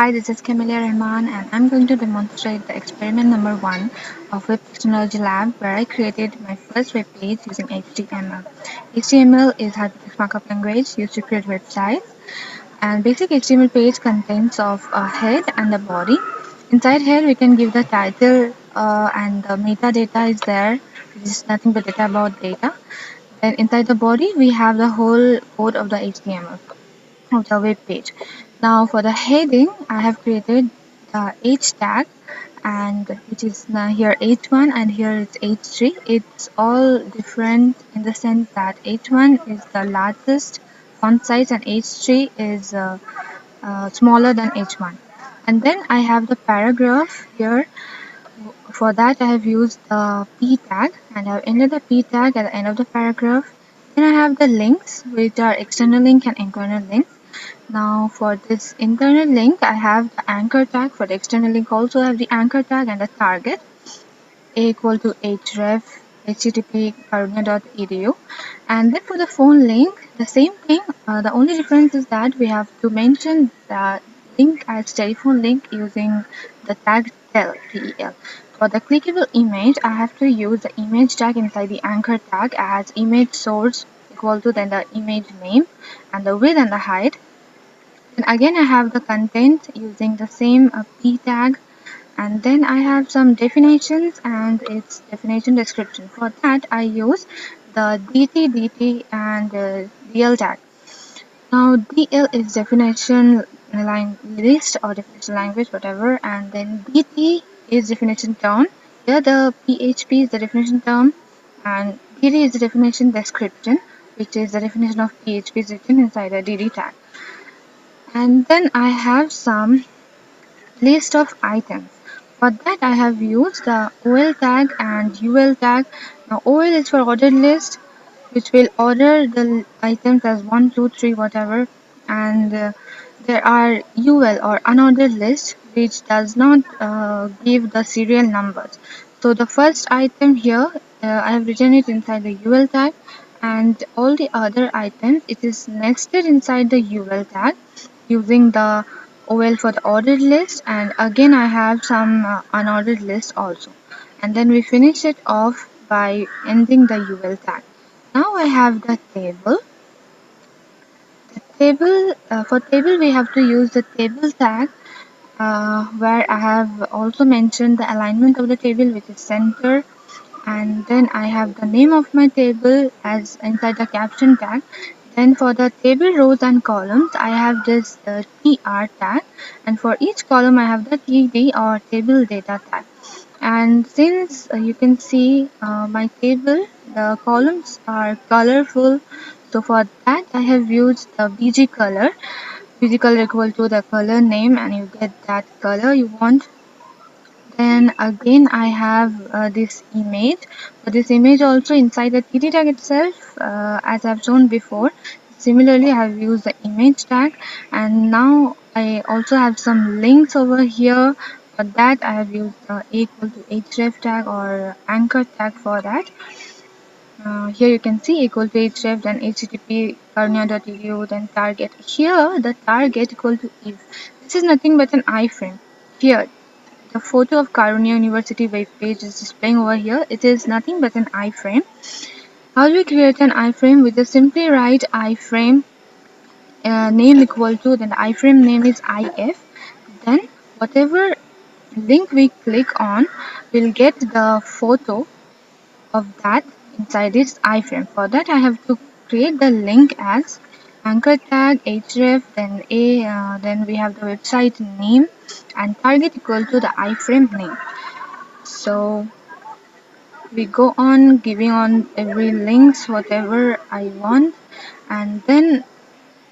Hi, this is Camilla Rahman, and I'm going to demonstrate the experiment number 1 of Web Technology Lab, where I created my first web page using HTML. HTML is hypertext markup language used to create websites, and basic HTML page contains of a head and a body. Inside head, we can give the title and the metadata is there, which is nothing but data about data. Then inside the body, we have the whole code of the HTML of the web page. Now for the heading, I have created the H tag, and which is now here H1 and here it's H3. It's all different in the sense that H1 is the largest font size and H3 is smaller than H1. And then I have the paragraph here. For that I have used the P tag and I have ended the P tag at the end of the paragraph. Then I have the links, which are external link and internal links. Now for this internal link, I have the anchor tag. For the external link also I have the anchor tag and the target. A equal to href http karunya.edu. And then for the phone link, the same thing. The only difference is that we have to mention the link as telephone link using the tag tel. For the clickable image, I have to use the image tag inside the anchor tag as image source equal to then the image name and the width and the height. And again I have the content using the same p tag, and then I have some definitions and its definition description. For that I use the dt and dl tag. Now dl is definition line list or definition language, whatever, and then dt is definition term. Here the php is the definition term and dd is the definition description, which is the definition of php is written inside a dd tag. And then I have some list of items. For that I have used the OL tag and UL tag. Now OL is for ordered list, which will order the items as 1, 2, 3, whatever, and there are UL or unordered list, which does not give the serial numbers. So the first item here, I have written it inside the UL tag, and all the other items it is nested inside the UL tag using the OL for the ordered list, and again I have some unordered list also, and then we finish it off by ending the UL tag. Now I have the table. For table we have to use the table tag, where I have also mentioned the alignment of the table, which is center, and then I have the name of my table as inside the caption tag. Then for the table rows and columns, I have this tr tag, and for each column I have the td or table data tag. And since you can see my table, the columns are colorful, so for that I have used the bg color. Bg color equal to the color name, and you get that color you want. Then again I have this image. For this image also inside the td tag itself, as I've shown before, similarly I have used the image tag, and now I also have some links over here. For that I have used the a equal to href tag or anchor tag. For that here you can see equal to href, then http karunya.edu, then target. Here the target equal to if. This is nothing but an iframe. Here the photo of Karunya University web page is displaying over here. It is nothing but an iframe. How do we create an iframe? We just simply write iframe name equal to, then the iframe name is if. Then whatever link we click on, we'll get the photo of that inside this iframe. For that I have to create the link as anchor tag href, then then we have the website name and target equal to the iframe name. So we go on giving on every links whatever I want, and then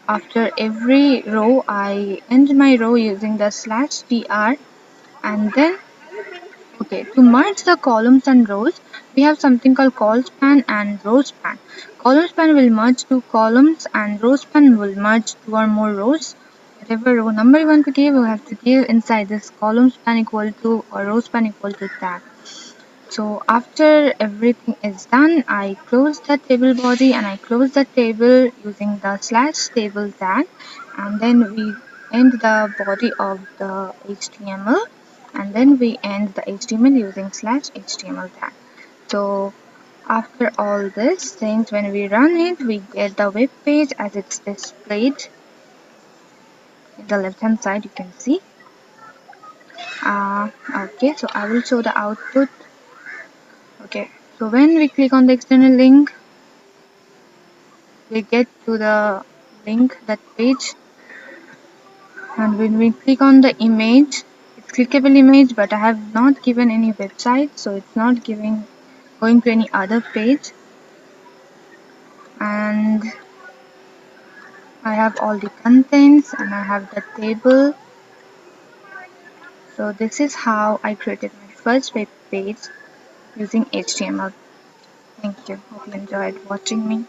after every row I end my row using the /tr, and then okay, to merge the columns and rows, we have something called col span and row span. Column span will merge two columns and row span will merge two or more rows. Whatever row number you want to give, you have to give inside this column span equal to or row span equal to tag. So after everything is done, I close the table body and I close the table using the /table tag, and then we end the body of the HTML, and then we end the HTML using /HTML tag. So after all this things, when we run it, we get the web page as it's displayed in the left hand side. You can see. Okay, so I will show the output. Okay, so when we click on the external link, we get to the link, that page, and when we click on the image, it's clickable image, but I have not given any website, so it's not going to any other page. And I have all the contents and I have the table. So this is how I created my first web page using HTML. Thank you. Hope you enjoyed watching me.